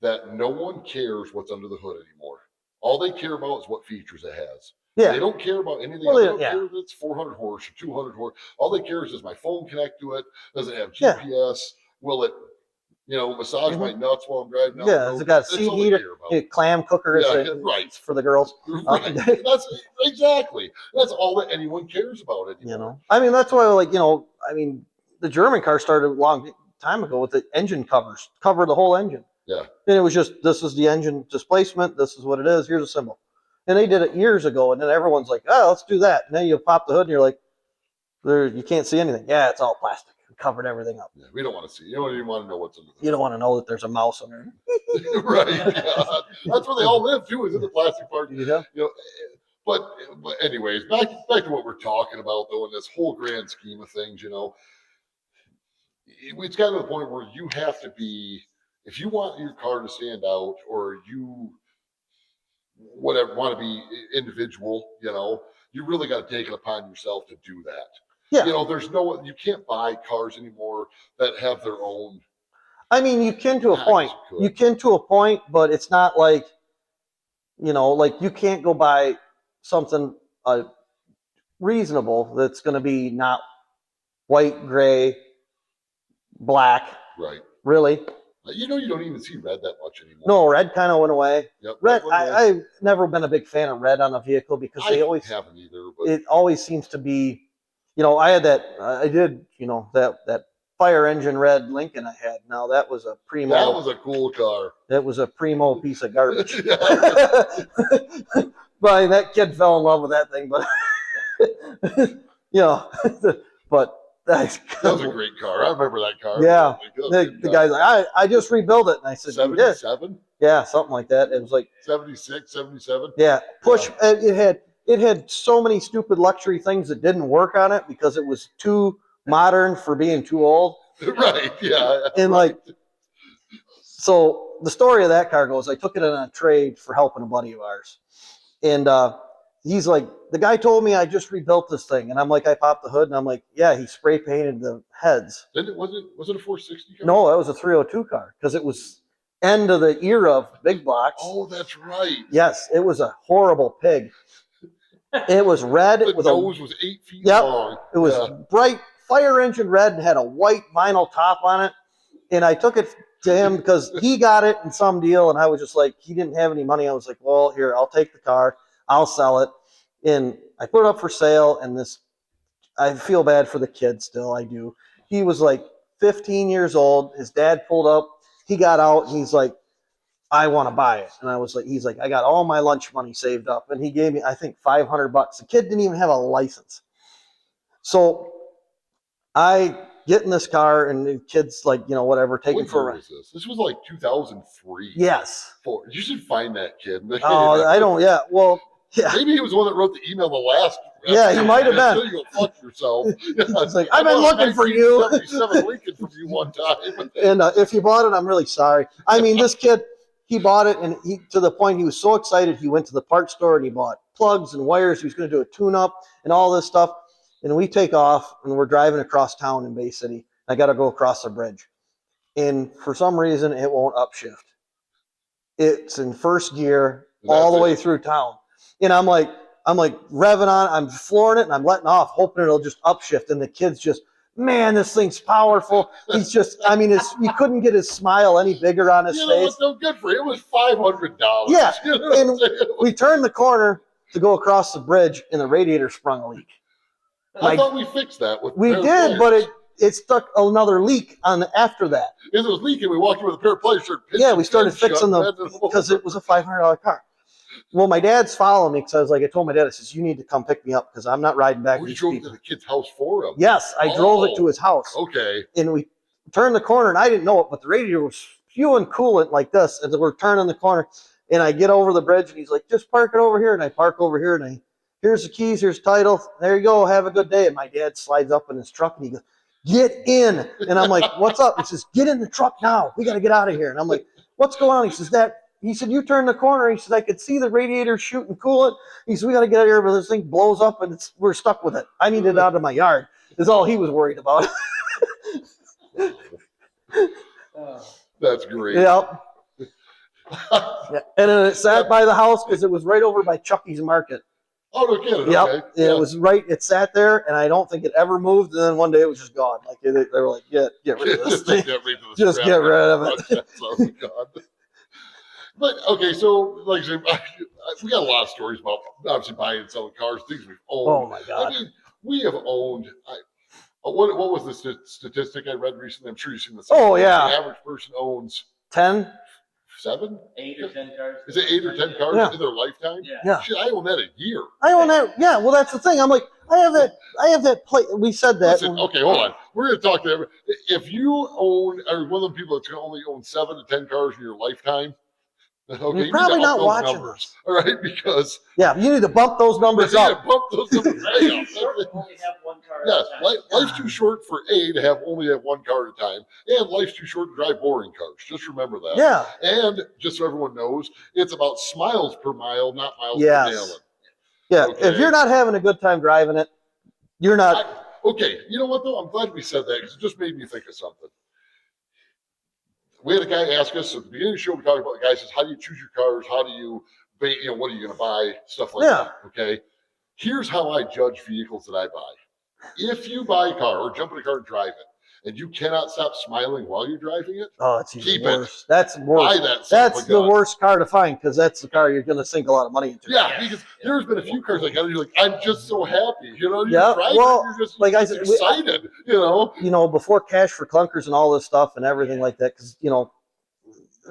Speaker 1: that no one cares what's under the hood anymore. All they care about is what features it has.
Speaker 2: Yeah.
Speaker 1: They don't care about anything
Speaker 2: Well,
Speaker 1: else. They don't
Speaker 2: yeah.
Speaker 1: care if it's 400 horse or 200 horse. All they care is, does my phone connect to it? Does it have GPS? Will it, massage my nuts while I'm driving down the road?
Speaker 2: Has it got a seat heater, clam cooker?
Speaker 1: Right.
Speaker 2: For the girls.
Speaker 1: Right. That's exactly. That's all that anyone cares about anymore.
Speaker 2: I mean, that's why, the German car started a long time ago with the engine covers, cover the whole engine.
Speaker 1: Yeah.
Speaker 2: And it was just, this is the engine displacement. This is what it is. Here's a symbol. And they did it years ago. And then everyone's like, oh, let's do that. And then you pop the hood and you're like, you can't see anything. Yeah, it's all plastic. It covered everything up.
Speaker 1: Yeah, we don't want to see. You don't even want to know what's under the
Speaker 2: You don't want to know that there's a mouse under it.
Speaker 1: Right. Yeah. That's where they all live too, is in the plastic part.
Speaker 2: Yeah.
Speaker 1: But anyways, back to what we're talking about though, in this whole grand scheme of things, it's gotten to the point where you have to be, if you want your car to stand out, or you want to be individual, you really got to take it upon yourself to do that.
Speaker 2: Yeah.
Speaker 1: You can't buy cars anymore that have their own.
Speaker 2: I mean, you can to a point. You can to a point, but it's not like, like you can't go buy something reasonable that's going to be not white, gray, black.
Speaker 1: Right.
Speaker 2: Really.
Speaker 1: You don't even see red that much anymore.
Speaker 2: No, red kind of went away.
Speaker 1: Yep,
Speaker 2: red. I've never been a big fan of red on a vehicle because they always
Speaker 1: haven't either. But
Speaker 2: it always seems to be, I had that. I did, that fire engine red Lincoln I had. Now that was a primo.
Speaker 1: That was a cool car.
Speaker 2: That was a primo piece of garbage. But that kid fell in love with that thing. But but.
Speaker 1: That was a great car. I remember that car.
Speaker 2: Yeah. The guy's like, I just rebuilt it. And I said,
Speaker 1: 77?
Speaker 2: Yeah, something like that. It was like
Speaker 1: 76, 77.
Speaker 2: Yeah. It had so many stupid luxury things that didn't work on it because it was too modern for being too old.
Speaker 1: Right. Yeah.
Speaker 2: And so the story of that car goes, I took it in a trade for helping a buddy of ours. And he's like, the guy told me I just rebuilt this thing. And I'm like, I popped the hood and I'm like, yeah, he spray painted the heads.
Speaker 1: Was it a 460 car?
Speaker 2: No, that was a 302 car because it was end of the era of big blocks.
Speaker 1: Oh, that's right.
Speaker 2: Yes, it was a horrible pig. It was red.
Speaker 1: The
Speaker 2: with
Speaker 1: nose was 8 feet
Speaker 2: Yep.
Speaker 1: long.
Speaker 2: It was bright fire engine red and had a white vinyl top on it. And I took it to him because he got it in some deal. And I was just like, he didn't have any money. I was like, well, here, I'll take the car. I'll sell it. And I put it up for sale. And I feel bad for the kid still. I do. He was like 15 years old. His dad pulled up. He got out and he's like, I want to buy it. And I was like, he's like, I got all my lunch money saved up. And he gave me, I think, $500. The kid didn't even have a license. So I get in this car and the kid's like, whatever, take him for a ride.
Speaker 1: This was like 2003.
Speaker 2: Yes.
Speaker 1: You should find that kid.
Speaker 2: Oh, I don't, yeah. Well, yeah.
Speaker 1: Maybe he was the one that wrote the email the last.
Speaker 2: Yeah, he might have been.
Speaker 1: You go fuck yourself.
Speaker 2: It's like, I've been looking for you.
Speaker 1: 1977 Lincoln from you one time.
Speaker 2: And if you bought it, I'm really sorry. I mean, this kid, he bought it, and to the point he was so excited, he went to the parts store and he bought plugs and wires. He was going to do a tune-up and all this stuff. And we take off, and we're driving across town in Bay City. I got to go across the bridge. And for some reason, it won't upshift. It's in first gear all the way through town. And I'm like revving on, I'm flooring it, and I'm letting off, hoping it'll just upshift. And the kid's just, man, this thing's powerful. He's just, I mean, you couldn't get his smile any bigger on his face.
Speaker 1: No good for it. It was $500.
Speaker 2: Yeah, and we turned the corner to go across the bridge, and the radiator sprung a leak.
Speaker 1: I thought we fixed that.
Speaker 2: We did, but it stuck another leak on after that.
Speaker 1: It was leaking. We walked in with a pair of pliers.
Speaker 2: Yeah, we started fixing because it was a $500 car. Well, my dad's following me because I told my dad, I says, you need to come pick me up because I'm not riding back.
Speaker 1: We drove to the kid's house for him.
Speaker 2: Yes, I drove it to his house.
Speaker 1: Okay.
Speaker 2: And we turned the corner, and I didn't know it, but the radiator was spewing coolant like this as we're turning the corner. And I get over the bridge, and he's like, just park it over here. And I park over here, and here's the keys, here's title. There you go. Have a good day. And my dad slides up in his truck, and he goes, get in. And I'm like, what's up? He says, get in the truck now. We got to get out of here. And I'm like, what's going on? He said, you turn the corner. He said, I could see the radiator shooting coolant. He said, we got to get out of here, but this thing blows up, and we're stuck with it. I need it out of my yard. Is all he was worried about.
Speaker 1: That's great.
Speaker 2: Yep. Yeah. And then it sat by the house because it was right over by Chucky's Market.
Speaker 1: Oh, no kidding.
Speaker 2: Yep.
Speaker 1: Okay.
Speaker 2: It was right. It sat there, and I don't think it ever moved. And then one day it was just gone. Like they were like, get rid of this thing. Just get rid of it.
Speaker 1: Oh, God. But okay, so like I said, we got a lot of stories about obviously buying and selling cars, things we've owned.
Speaker 2: Oh my God!
Speaker 1: I mean, we have owned. What was the statistic I read recently? I'm sure you've seen this.
Speaker 2: Oh yeah.
Speaker 1: The average person owns
Speaker 2: 10,
Speaker 1: 7,
Speaker 3: 8 or 10 cars.
Speaker 1: Is it 8 or 10 cars in their lifetime?
Speaker 2: Yeah.
Speaker 1: Shit, I own that a year.
Speaker 2: I own that. Yeah. Well, that's the thing. I'm like, I have that plate. We said that.
Speaker 1: Listen, okay, hold on. We're going to talk to everyone. If you own, or one of the people that's going to only own 7 to 10 cars in your lifetime, okay,
Speaker 2: you're probably not watching
Speaker 1: numbers,
Speaker 2: us.
Speaker 1: all right? Because
Speaker 2: you need to bump those numbers up.
Speaker 1: Bump those numbers way up.
Speaker 3: Only have one car
Speaker 1: Yes,
Speaker 3: at a time.
Speaker 1: life's too short for to only have one car at a time, and life's too short to drive boring cars. Just remember that.
Speaker 2: Yeah.
Speaker 1: And just so everyone knows, it's about smiles per mile, not miles per gallon.
Speaker 2: Yeah.
Speaker 1: Okay.
Speaker 2: If you're not having a good time driving it, you're not.
Speaker 1: Okay. You know what though? I'm glad we said that because it just made me think of something. We had a guy ask us at the beginning of the show. We talked about the guy says, "How do you choose your cars? How do you, what are you going to buy? Stuff like that." Okay. Here's how I judge vehicles that I buy. If you buy a car or jump in a car and drive it, and you cannot stop smiling while you're driving it,
Speaker 2: it's even
Speaker 1: keep
Speaker 2: worse. That's worse.
Speaker 1: Buy that.
Speaker 2: That's the worst car to find because that's the car you're going to sink a lot of money into.
Speaker 1: Yeah, because there's been a few cars I got, and you're like, I'm just so happy. You're driving, you're just
Speaker 2: like I said,
Speaker 1: excited.
Speaker 2: Before Cash for Clunkers and all this stuff and everything like that, because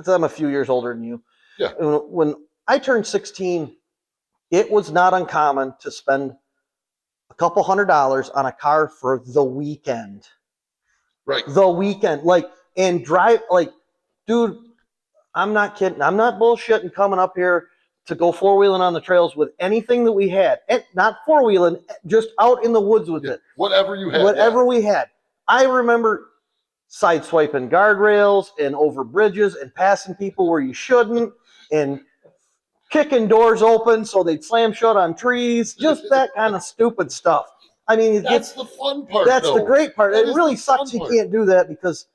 Speaker 2: I'm a few years older than you.
Speaker 1: Yeah.
Speaker 2: When I turned 16, it was not uncommon to spend a couple $100 on a car for the weekend.
Speaker 1: Right.
Speaker 2: The weekend, and drive, dude, I'm not kidding. I'm not bullshitting coming up here to go four-wheeling on the trails with anything that we had. Not four-wheeling, just out in the woods with it.
Speaker 1: Whatever you had.
Speaker 2: Whatever we had. I remember sideswiping guardrails and over bridges and passing people where you shouldn't and kicking doors open so they'd slam shut on trees. Just that kind of stupid stuff. I mean,
Speaker 1: that's the fun part.
Speaker 2: That's the great part. It really sucks you can't do that because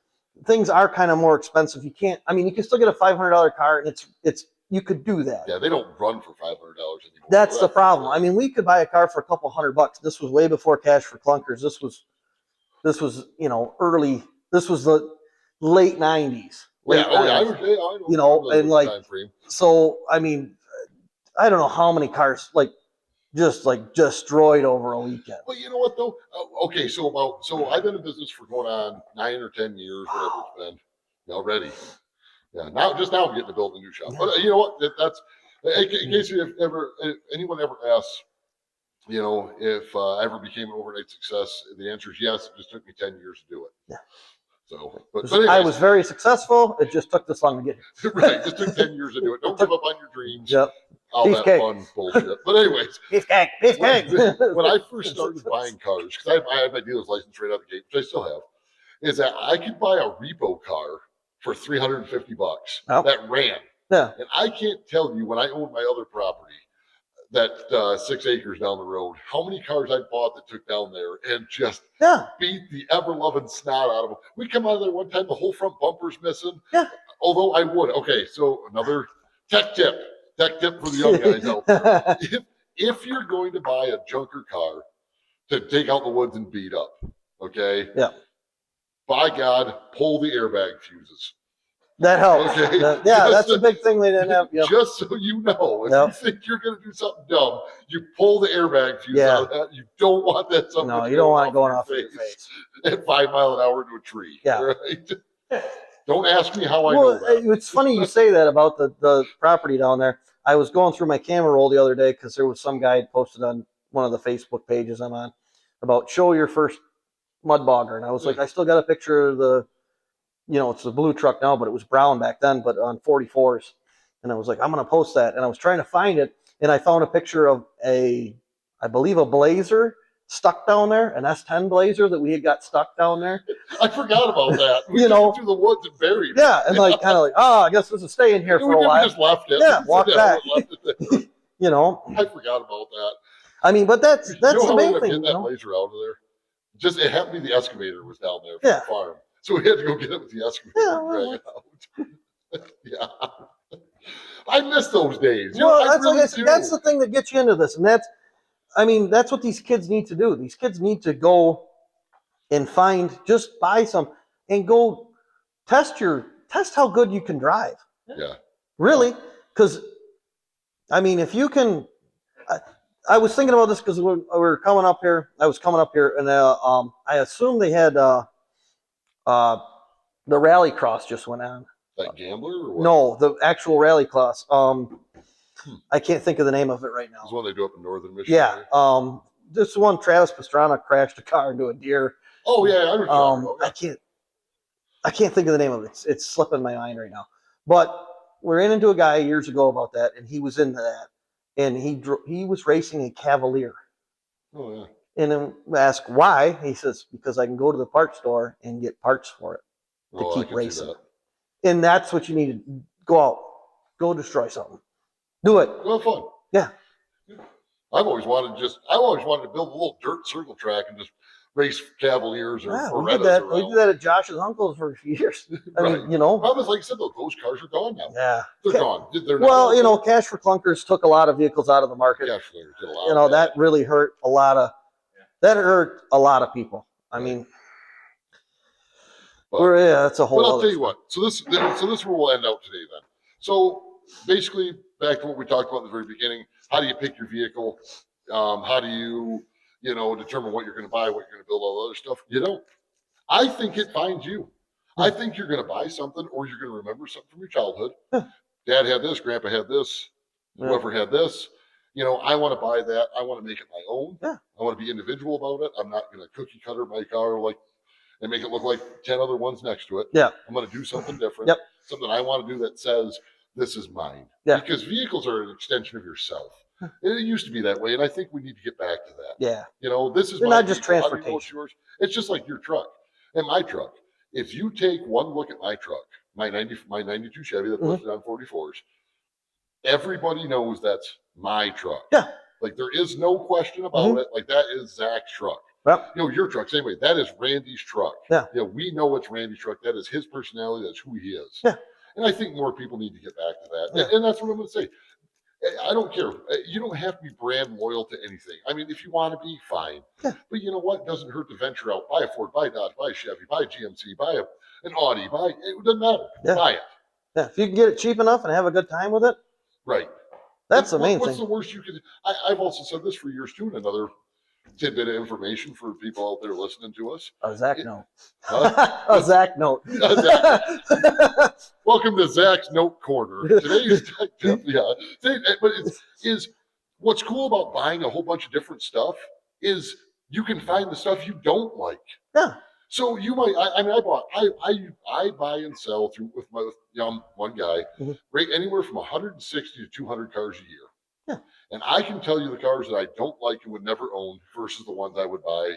Speaker 2: things are kind of more expensive. You can't. I mean, you can still get a $500 car, and it's you could do that.
Speaker 1: Yeah, they don't run for $500 anymore.
Speaker 2: That's
Speaker 1: So
Speaker 2: the problem.
Speaker 1: for
Speaker 2: I mean, we could buy a car for a couple $100. This was way before cash for clunkers. This was early. This was the late '90s.
Speaker 1: sure.
Speaker 2: Late
Speaker 1: Yeah, oh yeah, I
Speaker 2: 90s.
Speaker 1: know.
Speaker 2: You know,
Speaker 1: I
Speaker 2: and like
Speaker 1: time frame.
Speaker 2: so. I mean, I don't know how many cars just destroyed over a weekend.
Speaker 1: Well, you know what though? Okay, so I've been in business for going on 9 or 10 years, whatever it's been already. Yeah, now I'm getting to build a new shop. But you know what? That's in case if anyone ever asks, if I ever became an overnight success, the answer is yes. It just took me 10 years to do it.
Speaker 2: Yeah.
Speaker 1: So, but
Speaker 2: I
Speaker 1: anyways,
Speaker 2: was very successful. It just took this long to get here.
Speaker 1: right, it just took 10 years to do it. Don't give up on your dreams.
Speaker 2: Yep.
Speaker 1: All that
Speaker 2: Beefcake.
Speaker 1: fun bullshit. But anyways,
Speaker 2: Beefcake.
Speaker 1: when I first started buying cars, because I had my dealer's license right out the gate, which I still have, is that I could buy a repo car for $350 that ran.
Speaker 2: Yeah.
Speaker 1: And I can't tell you when I owned my other property, that 6 acres down the road, how many cars I bought that took down there and just beat the ever-loving snot out of them. We come out of there one time, the whole front bumper's missing.
Speaker 2: Yeah.
Speaker 1: Although I would. Okay, so another tech tip for the young guys out there. If you're going to buy a junker car to take out the woods and beat up, okay?
Speaker 2: Yeah.
Speaker 1: By God, pull the airbag fuses.
Speaker 2: That helps.
Speaker 1: Okay.
Speaker 2: That's a big thing they didn't have. Yep.
Speaker 1: Just so you know, if you think you're going to do something dumb, you pull the airbag fuse out of that. You don't want that something.
Speaker 2: No, you don't want it going off your face
Speaker 1: at 5 miles an hour into a tree.
Speaker 2: Yeah.
Speaker 1: Right? Don't ask me how I know that.
Speaker 2: It's funny you say that about the property down there. I was going through my camera roll the other day because there was some guy posted on one of the Facebook pages I'm on about show your first mud bogger. And I was like, I still got a picture of the, it's the blue truck now, but it was brown back then, but on 44s. And I was like, I'm going to post that. And I was trying to find it. And I found a picture of I believe a Blazer stuck down there, an S10 Blazer that we had got stuck down there.
Speaker 1: I forgot about that. We took through the woods and buried it.
Speaker 2: Yeah, and kind of I guess this is staying here for a while.
Speaker 1: We just left it.
Speaker 2: Yeah, walk back.
Speaker 1: Left it there. I forgot about that.
Speaker 2: I mean, but that's the main thing.
Speaker 1: Get that Blazer out of there. It happened to be the excavator was down there for the farm, so we had to go get it with the excavator and drag it out. Yeah, I miss those days.
Speaker 2: That's the thing that gets you into this, and that's what these kids need to do. These kids need to go and just buy some and go test how good you can drive.
Speaker 1: Yeah.
Speaker 2: Really? Because, if you can, I was thinking about this because we were coming up here. I was coming up here, and I assumed they had the rally cross just went on.
Speaker 1: That Gambler? Or what?
Speaker 2: No, the actual rally cross. I can't think of the name of it right now.
Speaker 1: This one they do up in northern Michigan.
Speaker 2: Yeah. This one, Travis Pastrana crashed a car into a deer.
Speaker 1: Oh yeah, I remember.
Speaker 2: I can't think of the name of it. It's slipping my mind right now. But we ran into a guy years ago about that, and he was into that, and he was racing a Cavalier.
Speaker 1: Oh yeah.
Speaker 2: And then we asked why. He says because I can go to the parts store and get parts for it to keep racing. And that's what you need to go out, go destroy something. Do it.
Speaker 1: Well, fun.
Speaker 2: Yeah.
Speaker 1: I've always wanted to build a little dirt circle track and just race Cavaliers or
Speaker 2: we did that. We did that at Josh's uncle's for a few years. I mean,
Speaker 1: Problem is, like I said, those cars are gone now.
Speaker 2: Yeah.
Speaker 1: They're gone. They're not
Speaker 2: Cash for Clunkers took a lot of vehicles out of the market.
Speaker 1: Cash for Clunkers did a lot.
Speaker 2: That really hurt a lot of people. I mean, that's a whole.
Speaker 1: But I'll tell you what. So this is where we'll end out today then. So basically, back to what we talked about in the very beginning. How do you pick your vehicle? How do you, determine what you're going to buy, what you're going to build, all the other stuff? I think it finds you. I think you're going to buy something or you're going to remember something from your childhood. Dad had this, Grandpa had this, whoever had this. I want to buy that. I want to make it my own.
Speaker 2: Yeah.
Speaker 1: I want to be individual about it. I'm not going to cookie cutter my car and make it look like 10 other ones next to it.
Speaker 2: Yeah.
Speaker 1: I'm going to do something different.
Speaker 2: Yep.
Speaker 1: Something I want to do that says, this is mine.
Speaker 2: Yeah.
Speaker 1: Because vehicles are an extension of yourself. It used to be that way, and I think we need to get back to that.
Speaker 2: Yeah.
Speaker 1: This is
Speaker 2: not just transportation.
Speaker 1: It's yours. It's just like your truck and my truck. If you take one look at my truck, my 92 Chevy that's listed on 44s, everybody knows that's my truck.
Speaker 2: Yeah.
Speaker 1: Like there is no question about it. Like that is Zach's truck.
Speaker 2: Yep.
Speaker 1: You know, your truck, same way. That is Randy's truck.
Speaker 2: Yeah.
Speaker 1: You know, we know it's Randy's truck. That is his personality. That's who he is.
Speaker 2: Yeah.
Speaker 1: And I think more people need to get back to that.
Speaker 2: Yeah.
Speaker 1: And that's what I'm going to say. I don't care. You don't have to be brand loyal to anything. I mean, if you want to be, fine.
Speaker 2: Yeah.
Speaker 1: But you know what? It doesn't hurt to venture out. Buy a Ford, buy a Dodge, buy a Chevy, buy a GMC, buy an Audi, it doesn't matter.
Speaker 2: Yeah.
Speaker 1: Buy it.
Speaker 2: Yeah, if you can get it cheap enough and have a good time with it,
Speaker 1: Right.
Speaker 2: that's the
Speaker 1: And
Speaker 2: main
Speaker 1: what's
Speaker 2: thing.
Speaker 1: the worst you could? I've also said this for years too, and another tidbit of information for people out there listening to us.
Speaker 2: A Zach note.
Speaker 1: Huh?
Speaker 2: A Zach note.
Speaker 1: Welcome to Zach's Note Corner. Today's tech tip, but is what's cool about buying a whole bunch of different stuff is you can find the stuff you don't like.
Speaker 2: Yeah.
Speaker 1: So you might. I buy and sell through with one guy,
Speaker 2: Mhm.
Speaker 1: right anywhere from 160 to 200 cars a year.
Speaker 2: Yeah.
Speaker 1: And I can tell you the cars that I don't like and would never own versus the ones I would buy,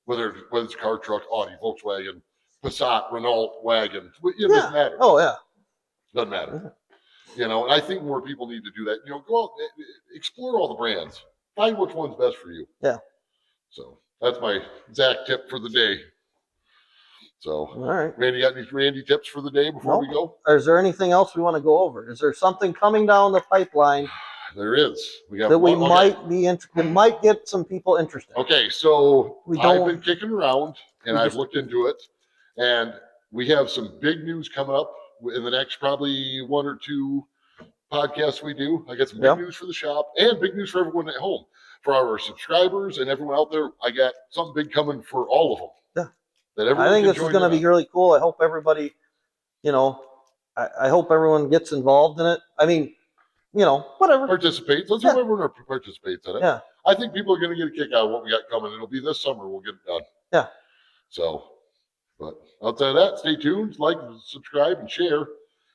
Speaker 1: whether it's a car, truck, Audi, Volkswagen, Passat, Renault, wagon. It doesn't matter.
Speaker 2: Oh yeah.
Speaker 1: Doesn't matter. You know, and I think more people need to do that. You know, go out, explore all the brands, find which one's best for you.
Speaker 2: Yeah.
Speaker 1: So that's my Zach tip for the day. So,
Speaker 2: All right.
Speaker 1: Randy, got any Randy tips for the day before we go?
Speaker 2: Is there anything else we want to go over? Is there something coming down the pipeline
Speaker 1: There is. We got
Speaker 2: that we
Speaker 1: one- okay.
Speaker 2: might be that might get some people interested?
Speaker 1: Okay, so
Speaker 2: We
Speaker 1: I've
Speaker 2: don't-
Speaker 1: been kicking around and
Speaker 2: we
Speaker 1: I've
Speaker 2: just-
Speaker 1: looked into it, and we have some big news coming up in the next probably one or two podcasts we do. I got some big
Speaker 2: Yep.
Speaker 1: news for the shop and big news for everyone at home. For our subscribers and everyone out there, I got something big coming for all of them.
Speaker 2: Yeah.
Speaker 1: That everyone
Speaker 2: I think
Speaker 1: can
Speaker 2: this is
Speaker 1: join
Speaker 2: going to
Speaker 1: in
Speaker 2: be
Speaker 1: on.
Speaker 2: really cool. I hope everybody, I hope everyone gets involved in it. I mean, whatever.
Speaker 1: Participates. Let's
Speaker 2: Yeah.
Speaker 1: hope everyone participates in it.
Speaker 2: Yeah.
Speaker 1: I think people are going to get a kick out of what we got coming. It'll be this summer. We'll get it done.
Speaker 2: Yeah.
Speaker 1: So, but outside of that, stay tuned, like, subscribe, and share.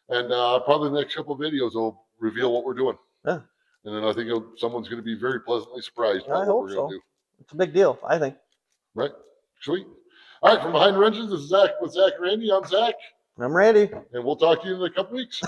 Speaker 1: And probably the next couple of videos will reveal what we're doing.
Speaker 2: Yeah.
Speaker 1: And then I think someone's going to be very pleasantly surprised
Speaker 2: I
Speaker 1: by what
Speaker 2: hope
Speaker 1: we're going
Speaker 2: so.
Speaker 1: to do.
Speaker 2: It's a big deal, I think.
Speaker 1: Right? Sweet. All right. From Behind the Wrenches, this is Zach with Zach and Randy. I'm Zach.
Speaker 2: I'm ready.
Speaker 1: And we'll talk to you in a couple weeks.